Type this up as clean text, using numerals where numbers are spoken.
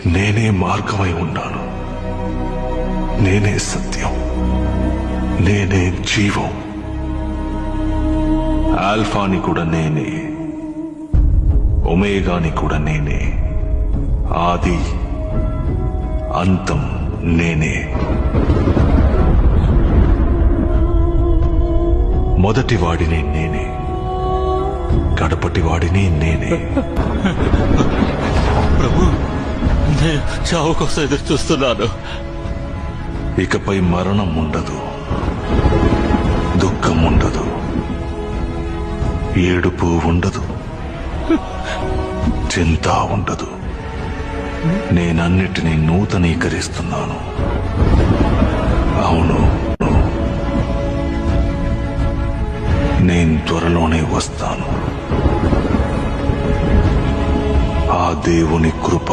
నేనే మార్గమై ఉన్నాను, నేనే సత్యం, నేనే జీవం. ఆల్ఫాని కూడా నేనే, ఒమేగాని కూడా నేనే, ఆది అంతం నేనే. మొదటి వాడిని నేనే, కడపటి వాడిని నేనే. ప్రభు, నేను చావు కోసం ఎదురు చూస్తున్నాను. ఇకపై మరణం ఉండదు, దుఃఖం ఉండదు, ఏడుపు ఉండదు, చింత ఉండదు. నేనన్నిటినీ నూతనీకరిస్తున్నాను. అవును, నేను త్వరలోనే వస్తాను. ఆ దేవుని కృప